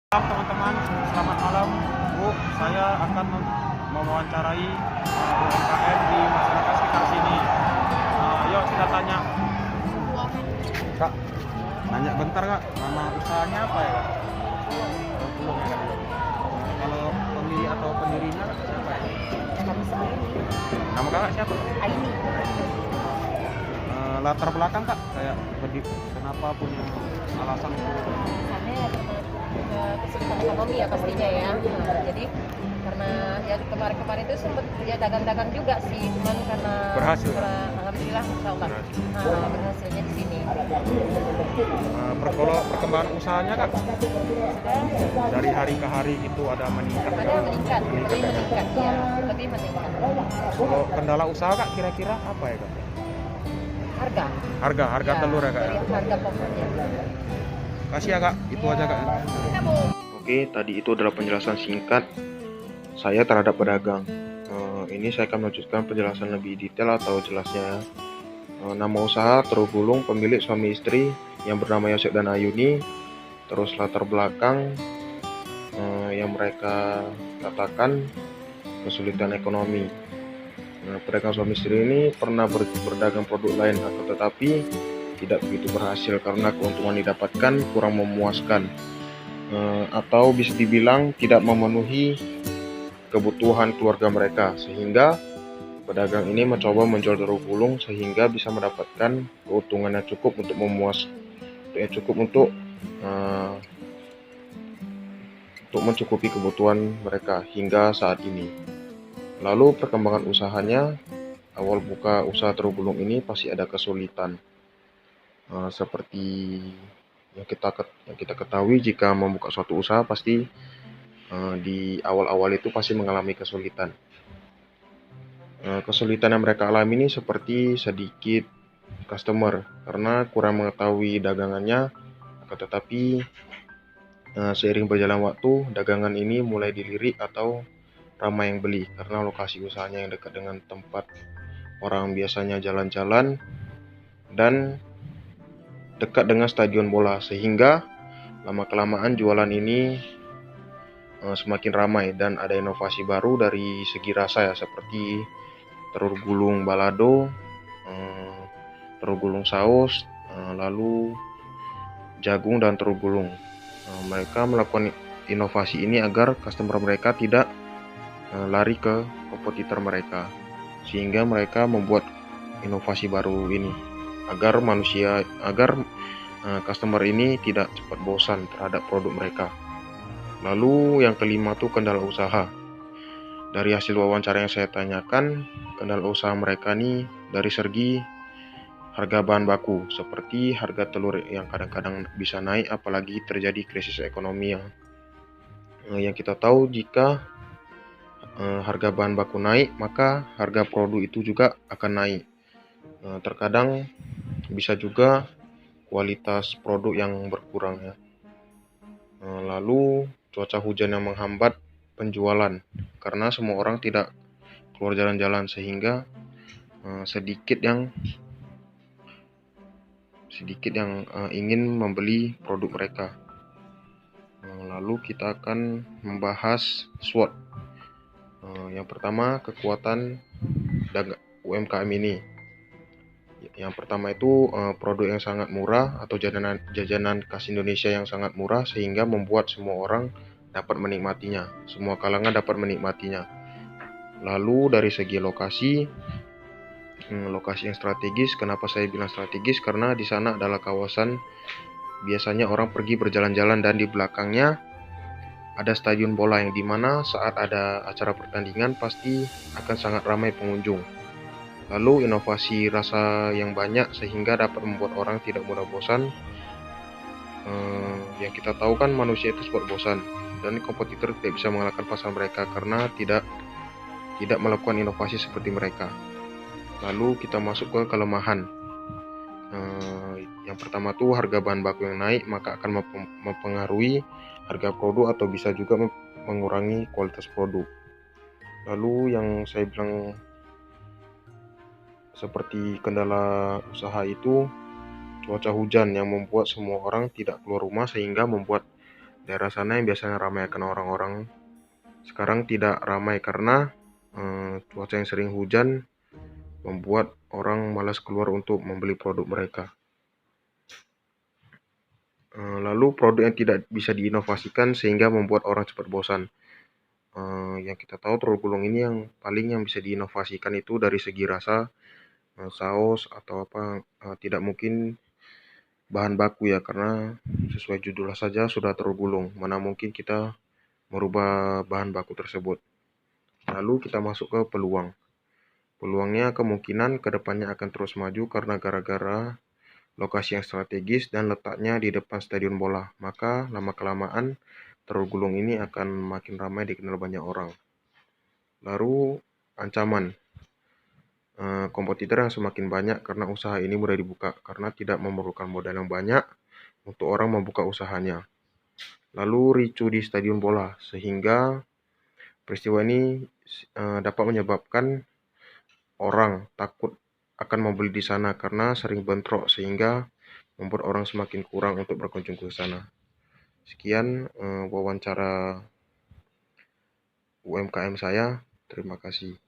Malam teman-teman, selamat malam Bu. Saya akan mewawancarai UMKM di masyarakat sekitar sini. Yuk kita tanya. Kak, nanya bentar Kak, nama usahanya apa ya Kak? Belum ya Kak? Kalau pemilik atau pendirinya Kak, siapa ya? Kami sendiri. Nama Kakak siapa? Aini. Latar belakang Kak, kayak kenapa punya alasan untuk Misalnya ya kesulitan ekonomi ya pastinya ya. Nah, jadi karena ya kemarin-kemarin itu sempat ya dagang-dagang juga sih, cuman karena Berhasil, Kak? alhamdulillah insyaallah berhasilnya di sini. kalau perkembangan usahanya Kak, Sudah dari hari ke hari itu ada meningkat ada Kak? meningkat, lebih meningkat ya, lebih meningkat. Kalau kendala usaha Kak kira-kira apa ya Kak? Harga Ya, telur ya Kak? dari harga pokoknya. Kasih ya Kak, itu aja Kak. Kita Bu. Oke, tadi itu adalah penjelasan singkat saya terhadap pedagang. Ini saya akan melanjutkan penjelasan lebih detail atau jelasnya. Nama usaha tergulung pemilik suami istri yang bernama Yosep dan Ayuni. Terus latar belakang yang mereka katakan kesulitan ekonomi. Pedagang suami istri ini pernah berdagang produk lain, atau tetapi tidak begitu berhasil karena keuntungan didapatkan kurang memuaskan, atau bisa dibilang tidak memenuhi kebutuhan keluarga mereka, sehingga pedagang ini mencoba menjual telur gulung sehingga bisa mendapatkan keuntungan yang cukup untuk untuk mencukupi kebutuhan mereka hingga saat ini. Lalu perkembangan usahanya, awal buka usaha telur gulung ini pasti ada kesulitan. Seperti yang kita ketahui, jika membuka suatu usaha pasti di awal-awal itu pasti mengalami kesulitan. Kesulitan yang mereka alami ini seperti sedikit customer karena kurang mengetahui dagangannya, tetapi seiring berjalan waktu dagangan ini mulai dilirik atau ramai yang beli karena lokasi usahanya yang dekat dengan tempat orang biasanya jalan-jalan dan dekat dengan stadion bola, sehingga lama-kelamaan jualan ini semakin ramai dan ada inovasi baru dari segi rasa ya, seperti telur gulung balado, telur gulung saus, lalu jagung dan telur gulung. Mereka melakukan inovasi ini agar customer mereka tidak lari ke kompetitor mereka, sehingga mereka membuat inovasi baru ini agar customer ini tidak cepat bosan terhadap produk mereka. Lalu yang kelima tuh kendala usaha. Dari hasil wawancara yang saya tanyakan, kendala usaha mereka nih dari segi harga bahan baku, seperti harga telur yang kadang-kadang bisa naik apalagi terjadi krisis ekonomi yang kita tahu. Jika harga bahan baku naik, maka harga produk itu juga akan naik. Terkadang bisa juga kualitas produk yang berkurang ya. Lalu cuaca hujan yang menghambat penjualan karena semua orang tidak keluar jalan-jalan, sehingga sedikit yang ingin membeli produk mereka. Lalu kita akan membahas SWOT. Yang pertama, kekuatan UMKM ini. Yang pertama itu produk yang sangat murah atau jajanan khas Indonesia yang sangat murah sehingga membuat semua orang dapat menikmatinya, semua kalangan dapat menikmatinya. Lalu dari segi lokasi yang strategis. Kenapa saya bilang strategis? Karena di sana adalah kawasan biasanya orang pergi berjalan-jalan dan di belakangnya ada stadion bola yang dimana saat ada acara pertandingan pasti akan sangat ramai pengunjung. Lalu inovasi rasa yang banyak sehingga dapat membuat orang tidak mudah bosan. Yang kita tahu kan manusia itu cepat bosan dan kompetitor tidak bisa mengalahkan pasar mereka karena tidak melakukan inovasi seperti mereka. Lalu kita masuk ke kelemahan. Yang pertama tuh harga bahan baku yang naik maka akan mempengaruhi harga produk atau bisa juga mengurangi kualitas produk. Lalu yang saya bilang seperti kendala usaha itu cuaca hujan yang membuat semua orang tidak keluar rumah sehingga membuat daerah sana yang biasanya ramai akan orang-orang, sekarang tidak ramai karena cuaca yang sering hujan membuat orang malas keluar untuk membeli produk mereka. Lalu produk yang tidak bisa diinovasikan sehingga membuat orang cepat bosan. Yang kita tahu telur gulung ini yang paling yang bisa diinovasikan itu dari segi rasa, saus atau apa, tidak mungkin bahan baku ya, karena sesuai judulnya saja sudah telur gulung, mana mungkin kita merubah bahan baku tersebut. Lalu kita masuk ke peluang. Peluangnya kemungkinan kedepannya akan terus maju karena gara-gara lokasi yang strategis dan letaknya di depan stadion bola. Maka lama-kelamaan telur gulung ini akan makin ramai dikenal banyak orang. Lalu ancaman. Kompetitor yang semakin banyak karena usaha ini mudah dibuka karena tidak memerlukan modal yang banyak untuk orang membuka usahanya. Lalu ricu di stadion bola sehingga peristiwa ini dapat menyebabkan orang takut akan membeli di sana karena sering bentrok sehingga membuat orang semakin kurang untuk berkunjung ke sana. Sekian wawancara UMKM saya. Terima kasih.